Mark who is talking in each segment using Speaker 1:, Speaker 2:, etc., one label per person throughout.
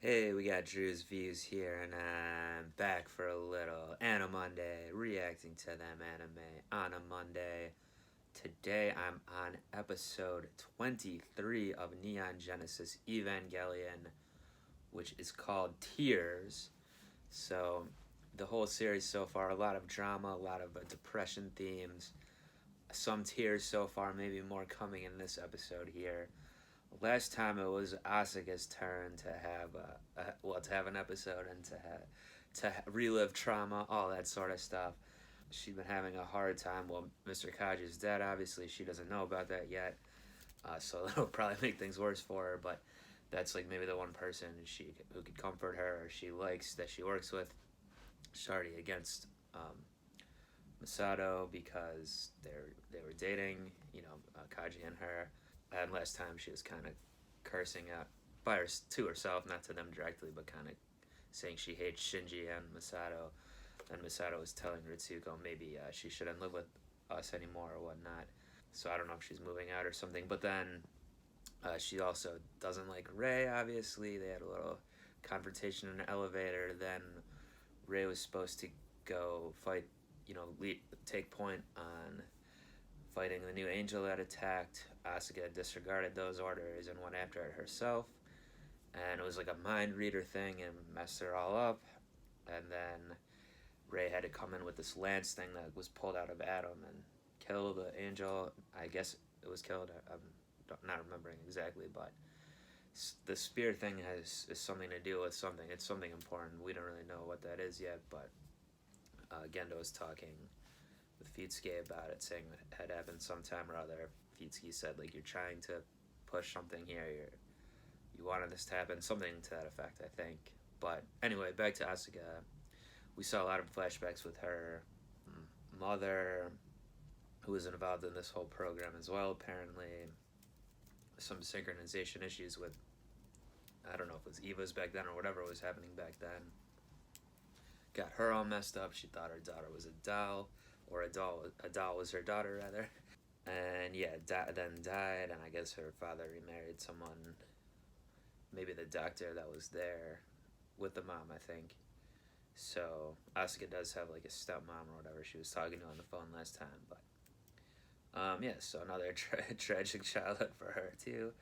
Speaker 1: Hey, we got Drewz Viewz here, and I'm back for a little Anime Monday, reacting to them anime on a Monday. Today I'm on episode 23 of Neon Genesis Evangelion, which is called Tears. So, the whole series so far, a lot of drama, a lot of depression themes, some tears so far, maybe more coming in this episode here. Last time it was Asuka's turn to have an episode and to relive trauma, all that sort of stuff. She's been having a hard time. Well, Mr. Kaji's dead. Obviously, she doesn't know about that yet, so that'll probably make things worse for her. But that's like maybe the one person who could comfort her, or she likes, that she works with. She's already against Masato because they were dating, Kaji and her. And last time she was kind of cursing out to herself, not to them directly, but kind of saying she hates Shinji and Masato. And Masato was telling Ritsuko maybe she shouldn't live with us anymore or whatnot. So I don't know if she's moving out or something. But then she also doesn't like Rei, obviously. They had a little confrontation in an elevator. Then Rei was supposed to go fight, take point on fighting the new angel that attacked. Asuka disregarded those orders and went after it herself. And it was like a mind reader thing and messed her all up. And then Rei had to come in with this lance thing that was pulled out of Adam and kill the angel. I guess it was killed. I'm not remembering exactly, but the spear thing is something to do with something. It's something important. We don't really know what that is yet, but Gendo was talking with Fitsuke about it, saying it had happened sometime or other. Fitsuke said, like, you're trying to push something here, you wanted this to happen, something to that effect, I think. But anyway, back to Asuka. We saw a lot of flashbacks with her mother, who was involved in this whole program as well, apparently. Some synchronization issues with, I don't know if it was Eva's back then or whatever was happening back then. Got her all messed up. She thought her daughter was a doll, or a doll was her daughter, rather. And yeah, then died, and I guess her father remarried someone, maybe the doctor that was there with the mom, I think. So Asuka does have like a stepmom or whatever she was talking to on the phone last time, but yeah, so another tragic childhood for her too,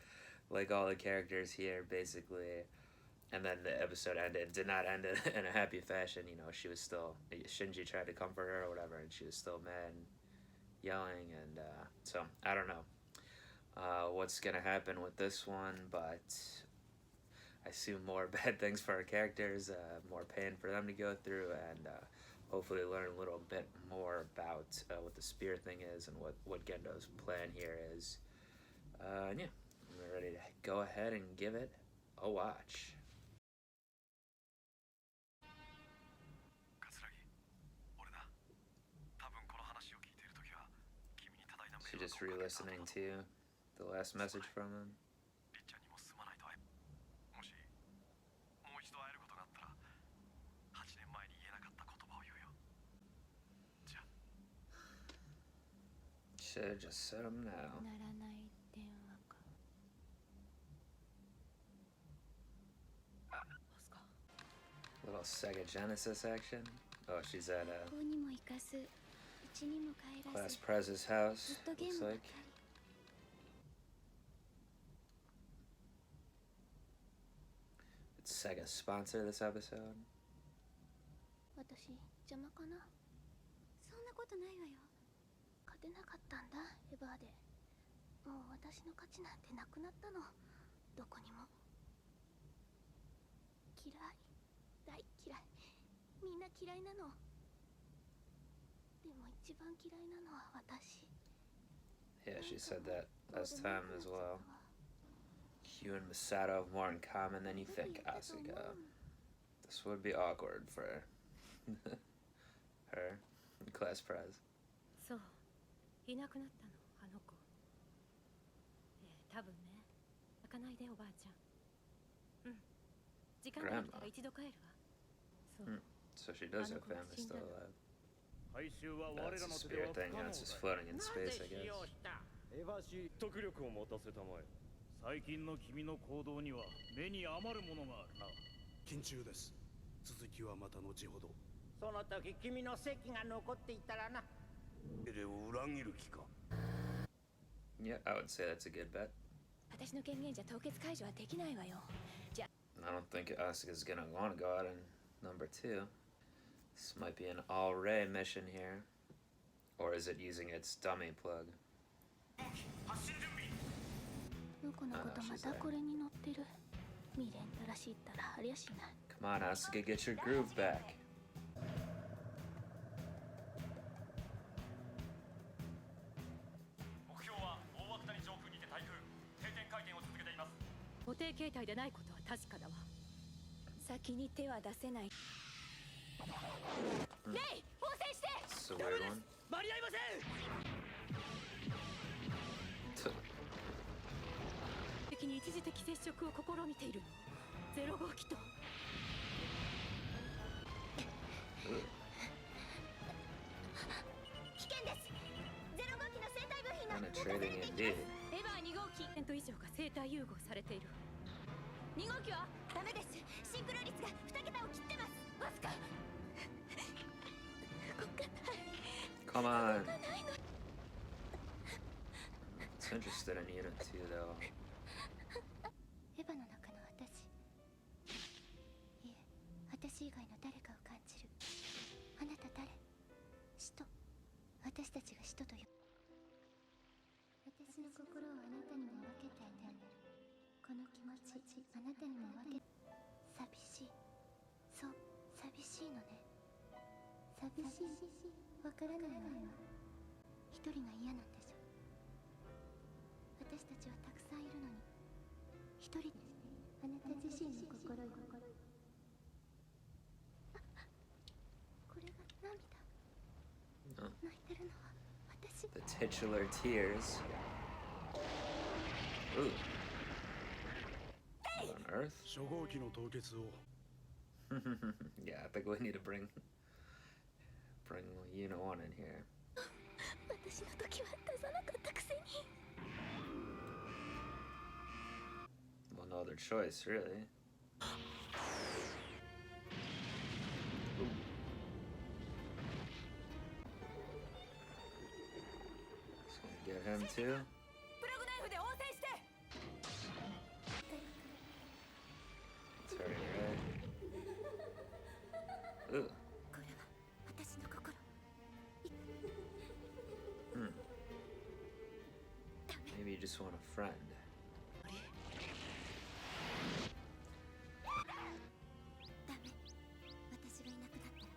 Speaker 1: like all the characters here, basically. And then the episode did not end in a happy fashion. She was still, Shinji tried to comfort her or whatever, and she was still mad and yelling. And so I don't know what's gonna happen with this one, but I assume more bad things for our characters, more pain for them to go through, and hopefully learn a little bit more about what the spear thing is and what Gendo's plan here is. And yeah, we're ready to go ahead and give it a watch. So just re-listening to the last message from him. Should have just said them now. Little Sega Genesis action. Oh, she's at Class Prez's house, looks like. Did Sega sponsor this episode? Yeah, she said that last time as well. You and Masato have more in common than you think, Asuka. This would be awkward for her, Class Prez. Grandma. So she does have family still alive. That's a spear thing, that's just floating in space, I guess.
Speaker 2: 得力を持たせたまえ。最近の君の行動には目に余るものがあるな。
Speaker 3: 勤中です。続きはまた後ほど。
Speaker 2: その時君の席が残っていたらな。
Speaker 3: 命令を裏切る気か。
Speaker 1: Yeah, I would say that's a good bet.
Speaker 4: 私の権限じゃ凍結解除はできないわよ。じゃ
Speaker 1: I don't think Asuka's gonna want to go out in number 2. This might be an all-ray mission here. Or is it using its dummy plug?
Speaker 4: のこのことまたこれに乗ってる。未練たらしいったらありゃしない。
Speaker 1: Come on, Asuka, get your groove back.
Speaker 5: 目標は大涌谷上空にて台風定点回転を続けています。
Speaker 6: 固定形態でないことは確かだわ。
Speaker 4: 先に手は出せない。レイ、放水して。
Speaker 1: This is a weird one.
Speaker 2: 間に合いません。
Speaker 6: 敵に一時的接触を試みているの。0号機と。
Speaker 4: 危険です。0号機の生体部品が
Speaker 1: Penetrating indeed.
Speaker 6: エヴァ2号機%以上が生体融合されている。
Speaker 4: 2号機はダメです。シンクロ率が2桁を切ってます。アスカ。動かない。
Speaker 1: Come on.
Speaker 4: 動かないの。
Speaker 1: It's interested in Unit 2 though.
Speaker 4: エヴァの中の私。いえ、私以外の誰かを感じる。あなた誰？使徒。私たちが使徒という。私の心をあなたにも分けてあげる。この気持ち、あなたにも分け。寂しい。そう、寂しいのね。寂しい。わからないわ。一人が嫌なんでしょ。私たちはたくさんいるのに。一人であなた自身の心よ。これが涙。泣いてるのは私。
Speaker 1: The titular tears. Ooh. What on earth?
Speaker 3: 初号機の凍結を。
Speaker 1: Yeah, I think we need to bring Unit 1 in here.
Speaker 4: 私の時は出さなかったくせに。
Speaker 1: Well, no other choice, really. Ooh. Just gonna get him too.
Speaker 4: プラグナイフで応戦して。
Speaker 1: It's hurting, right? Ooh.
Speaker 4: これは私の心。
Speaker 1: Maybe you just want a friend.
Speaker 4: ダメ。私がいなくなったら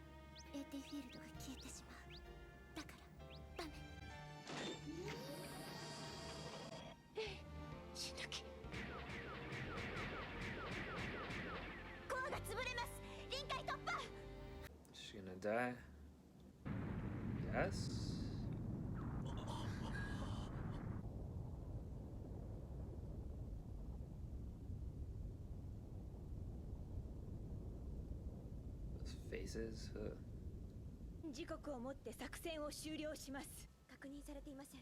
Speaker 4: AT フィールドが消えてしまう。だからダメ。死ぬ気。コアが潰れます。臨界突破。
Speaker 1: Is she gonna die? Yes? Those faces?
Speaker 4: 時刻をもって作戦を終了します。確認されていません。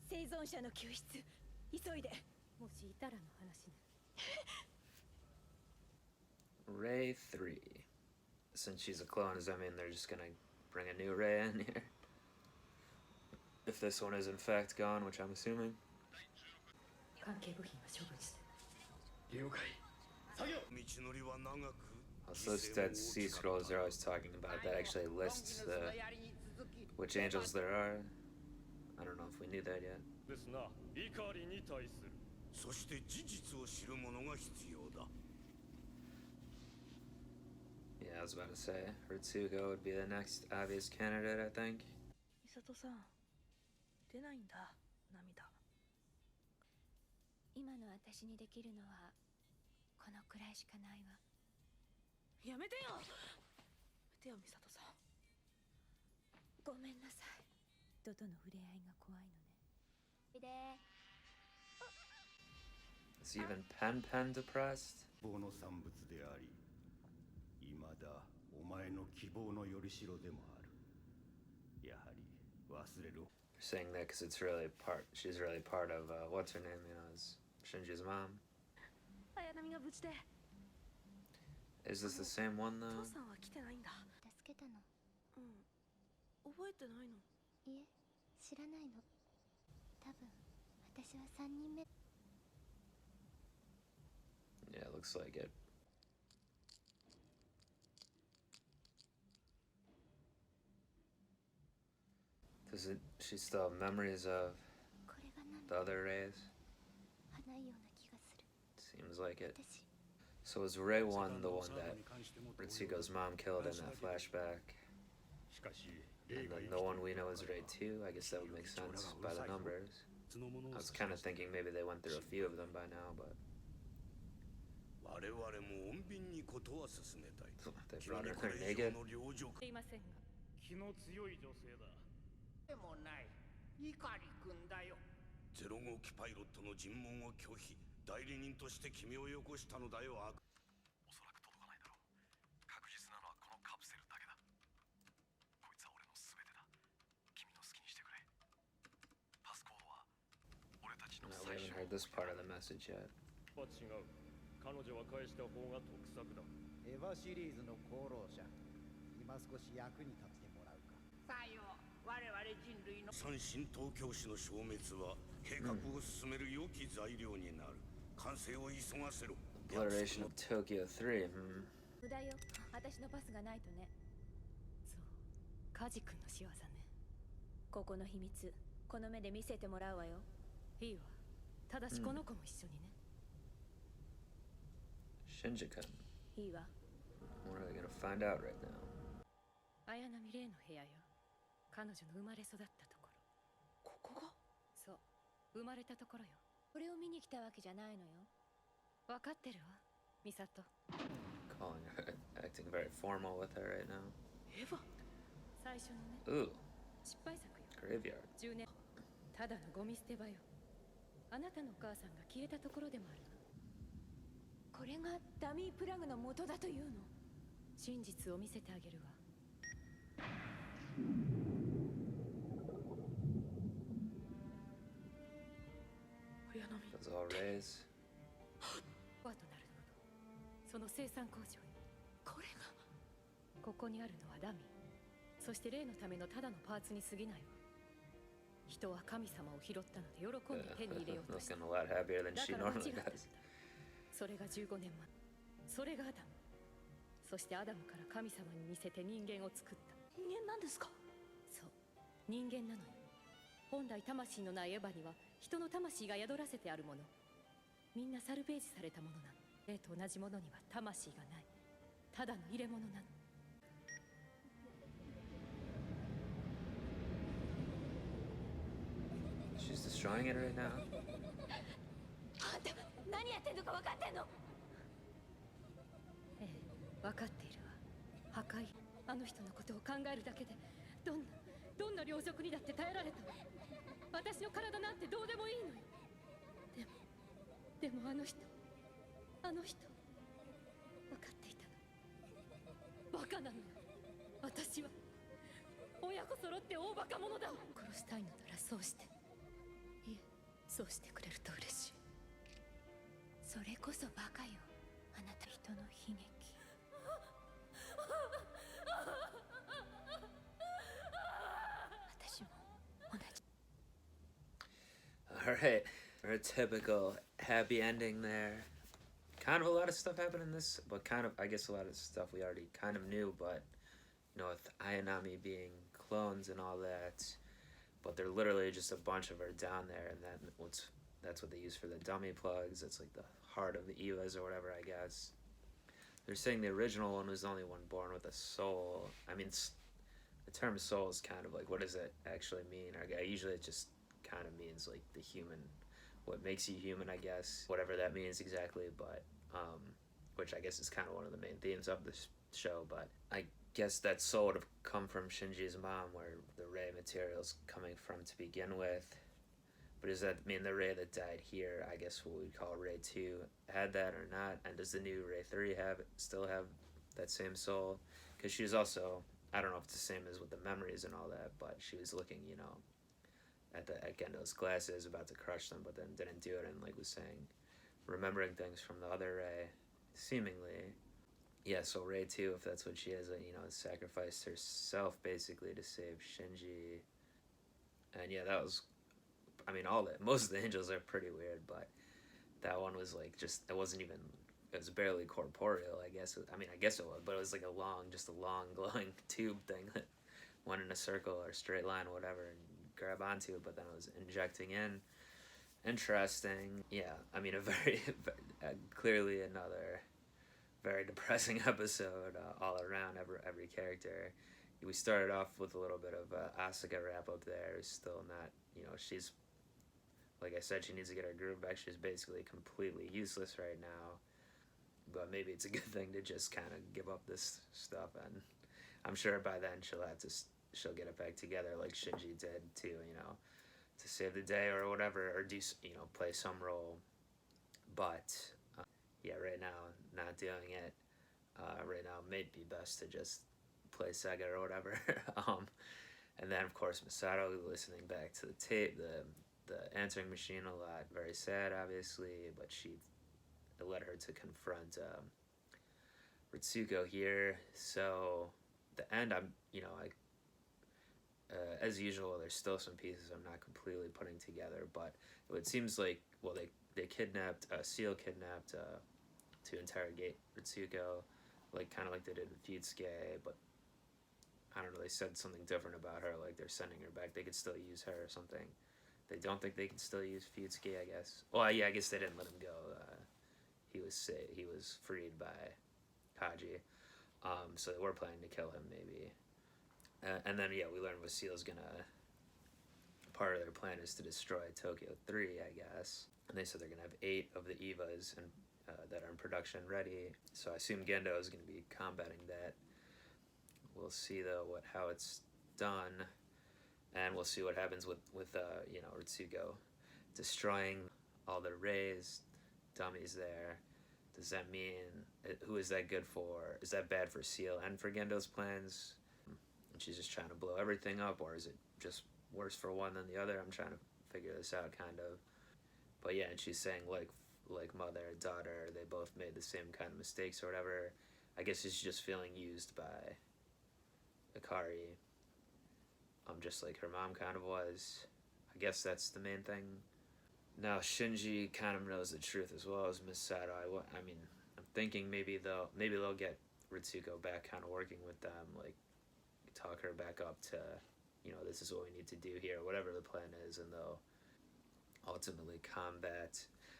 Speaker 4: 生存者の救出、急いで。
Speaker 6: もしいたらの話ね。
Speaker 1: Ray 3. Since she's a clone, does that mean they're just gonna bring a new Ray in here? If this one is in fact gone, which I'm assuming.
Speaker 6: 関係部品は処分して。
Speaker 2: 了解。作業。
Speaker 3: 道のりは長く。
Speaker 1: Also, those Dead Sea Scrolls they're always talking about, that actually lists which angels there are. I don't know if we knew that yet.
Speaker 5: ですな、怒りに対する。
Speaker 3: そして事実を知る者が必要だ。
Speaker 1: Yeah, I was about to say, Ritsuko would be the next obvious candidate, I think.
Speaker 7: 美里さん、出ないんだ、涙。
Speaker 4: 今の私にできるのはこのくらいしかないわ。
Speaker 7: やめてよ。やめてよ、美里さん。
Speaker 4: ごめんなさい。人との触れ合いが怖いのね。で、
Speaker 1: Is even Pen depressed?
Speaker 3: 希望の産物であり、未だお前の希望のよりしろでもある。やはり忘れろ。
Speaker 1: They're saying that because it's really she's really part of, what's her name, is Shinji's mom.
Speaker 7: 綾波が無事で。
Speaker 1: Is this the same one
Speaker 7: 父
Speaker 1: though?
Speaker 7: さんは来てないんだ。
Speaker 4: 助けたの。
Speaker 7: うん。覚えてないの。
Speaker 4: いえ、知らないの。多分私は3人目。
Speaker 1: Yeah, it looks like it. Does it? She still have memories of
Speaker 4: これが何
Speaker 1: the other Rays?
Speaker 4: ないような気がする。
Speaker 1: Seems like it.
Speaker 4: 私
Speaker 1: So is Ray 1 the one that Ritsuko's mom killed in that flashback?
Speaker 3: しかし
Speaker 1: And then the one we know is Ray 2? I guess that would make sense by the numbers. I was kind of thinking maybe they went through a few of them by now, but
Speaker 3: 我々も穏便にことは進めたい。
Speaker 1: they
Speaker 3: 急
Speaker 1: brought
Speaker 3: に
Speaker 1: her
Speaker 3: これ以
Speaker 1: naked.
Speaker 3: 上の領辱。
Speaker 7: すいませんが。
Speaker 5: 気の強い女性だ。
Speaker 2: でもない碇くんだよ。
Speaker 3: ゼロ号機パイロットの尋問を拒否。代理人として君をよこしたのだよ。
Speaker 5: おそらく届かないだろう。確実なのはこのカプセルだけだ。こいつは俺の全てだ。君の好きにしてくれ。パスコードは俺たちの
Speaker 1: No,
Speaker 5: 最
Speaker 1: we
Speaker 5: 終
Speaker 1: haven't heard this part of the message yet.
Speaker 5: は違う。彼女は返した方が得策だ。
Speaker 8: エヴァシリーズの功労者、今少し役に立ってもらうか。
Speaker 2: さよう、我々人類の
Speaker 3: 三神東京市の消滅は計画を進める良き材料になる。完成を急がせろ。
Speaker 1: Obliteration of Tokyo 3.
Speaker 6: 無駄よ。私のパスがないとね。
Speaker 7: そう。カジ君の仕業ね。
Speaker 6: ここの秘密、この目で見せてもらうわよ。
Speaker 7: いいわ。ただしこの子も一緒にね。
Speaker 1: Shinji-kun.
Speaker 6: いいわ。
Speaker 1: What are they gonna find out right now?
Speaker 7: 綾波レイの部屋よ。彼女の生まれ育ったところ。
Speaker 6: ここが？
Speaker 7: そう。生まれたところよ。
Speaker 6: これを見に来たわけじゃないのよ。
Speaker 7: わかってるわ。ミサト。
Speaker 1: Calling her, acting very formal with her right now.
Speaker 7: エヴァ。最初のね。
Speaker 1: Ooh,
Speaker 7: 失敗作よ。
Speaker 1: graveyard.
Speaker 7: 10年。ただのゴミ捨て場よ。あなたのお母さんが消えたところでもあるの。
Speaker 6: これがダミープラグの元だというの。
Speaker 7: 真実を見せてあげるわ。綾波。
Speaker 1: Those all Rays.
Speaker 7: ワとなるの。その生産工場よ。
Speaker 6: これが。
Speaker 7: ここにあるのはダミー。そして例のためのただのパーツに過ぎないわ。人は神様を拾ったので喜んで手に入れようとした。
Speaker 1: Looking a lot happier than
Speaker 7: だ
Speaker 1: she
Speaker 7: から間違
Speaker 1: normally
Speaker 7: ったんだ。
Speaker 1: does.
Speaker 7: それが15年前。それがアダム。そしてアダムから神様に似せて人間を作った。
Speaker 6: 人間なんですか？
Speaker 7: そう。人間なのよ。本来魂のないエヴァには人の魂が宿らせてあるもの。みんなサルベージされたものなの。霊と同じものには魂がない。ただの入れ物なの。
Speaker 1: She's destroying it right now.
Speaker 6: あんた何やってんのか分かってんの？
Speaker 7: ええ、分かっているわ。破壊。あの人のことを考えるだけでどんな両辱にだって耐えられた。私の体なんてどうでもいいのよ。でもあの人分かっていたの。バカなのよ。私は親子揃って大バカ者だわ。殺したいのならそうして。いえ、そうしてくれると嬉しい。
Speaker 6: それこそバカよ。あなた人の悲劇。私も同じ。
Speaker 1: All right, our typical happy ending there. Kind of a lot of stuff happened in this, but kind of, I guess, a lot of stuff we already kind of knew. But you know, with Ayanami being clones and all that, but they're literally just a bunch of her down there, and that's what they use for the dummy plugs. It's like the heart of the Evas or whatever, I guess. They're saying the original one was the only one born with a soul. I mean, the term soul is kind of like, what does it actually mean? Usually it just kind of means like the human, what makes you human, I guess, whatever that means exactly, but which I guess is kind of one of the main themes of this show. But I guess that soul would have come from Shinji's mom, where the Rei material's coming from to begin with. But does that mean the Rei that died here, I guess what we'd call Rei 2, had that or not? And does the new Rei 3 still have that same soul? Because she was also, I don't know if it's the same as with the memories and all that, but she was looking, you know, at Gendo's glasses, about to crush them, but then didn't do it, and like was saying, remembering things from the other Rei, seemingly. yeah, so Rei too, if that's what she is, you know, sacrificed herself basically to save Shinji. And yeah, that was, I mean, most of the angels are pretty weird, but that one was like just, it wasn't even, it was barely corporeal, I guess. I mean, I guess it was, but it was like just a long glowing tube thing that went in a circle or straight line, whatever, and grab onto it, but then it was injecting in. Interesting. Yeah, I mean, clearly another very depressing episode all around. Every character. We started off with a little bit of Asuka wrap up there. Still not, you know, she's, like I said, she needs to get her groove back. She's basically completely useless right now. But maybe it's a good thing to just kind of give up this stuff, and I'm sure by then she'll get it back together like Shinji did too, you know, to save the day or whatever, or do, you know, play some role. But yeah, right now not doing it. Right now may be best to just play Sega or whatever. And then of course Masato listening back to the tape, the answering machine a lot. Very sad, obviously, but it led her to confront Ritsuko here. So the end, as usual, there's still some pieces I'm not completely putting together, but it seems like, well, they kidnapped, Seal kidnapped to interrogate Ritsuko, like kind of like they did in Fuyutsuki, but I don't know, they said something different about her, like they're sending her back, they could still use her or something. They don't think they can still use Fuyutsuki, I guess. Well, yeah, I guess they didn't let him go. He was freed by Kaji, so they were planning to kill him, maybe. And then, yeah, we learned what Seal's gonna, part of their plan is to destroy Tokyo 3, I guess. And they said they're gonna have 8 of the EVAs and that are in production ready. So I assume Gendo is gonna be combating that. We'll see though how it's done, and we'll see what happens with you know, Ritsuko destroying all the Reis, dummies there. Does that mean, who is that good for? Is that bad for Seal and for Gendo's plans? And she's just trying to blow everything up, or is it just worse for one than the other? I'm trying to figure this out, kind of. But yeah, and she's saying like mother and daughter, they both made the same kind of mistakes or whatever. I guess she's just feeling used by Akari, just like her mom kind of was. I guess that's the main thing. Now Shinji kind of knows the truth as well as Misato. I mean, I'm thinking maybe they'll get Ritsuko back, kind of working with them, like talk her back up to, you know, this is what we need to do here, whatever the plan is, and they'll ultimately combat.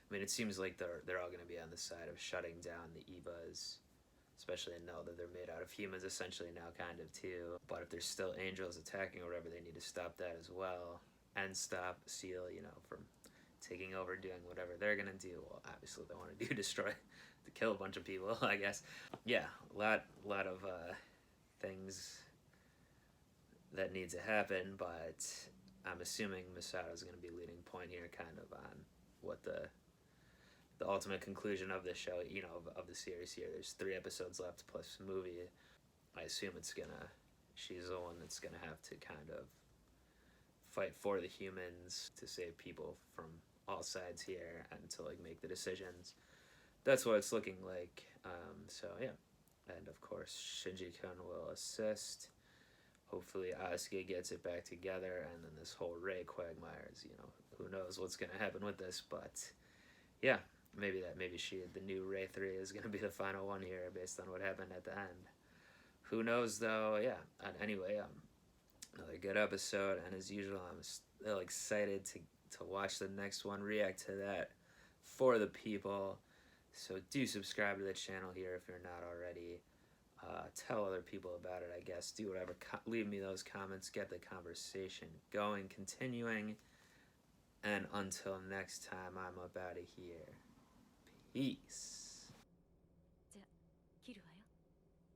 Speaker 1: I mean, it seems like they're all going to be on the side of shutting down the EVAs, especially now that they're made out of humans essentially now, kind of too. But if there's still angels attacking or whatever, they need to stop that as well, and stop Seal, you know, from taking over, doing whatever they're gonna do. Well, obviously they want to destroy, to kill a bunch of people, I guess. Yeah, a lot of things that need to happen, but I'm assuming Misato's gonna be leading point here, kind of on what the ultimate conclusion of the show, you know, of the series here. There's 3 episodes left plus movie. I assume she's the one that's gonna have to kind of fight for the humans to save people from all sides here and to like make the decisions. That's what it's looking like. So yeah, and of course Shinji-kun will assist. Hopefully Asuka gets it back together, and then this whole Rei quagmires, you know, who knows what's gonna happen with this, but yeah, maybe the new Rei 3 is gonna be the final one here based on what happened at the end. Who knows though? Yeah. And anyway, another good episode, and as usual, I'm still excited to watch the next one, react to that for the people. So do subscribe to the channel here if you're not already. Tell other people about it, I guess. Do whatever. Leave me those comments. Get the conversation going, continuing. And until next time, I'm up out of here. Peace.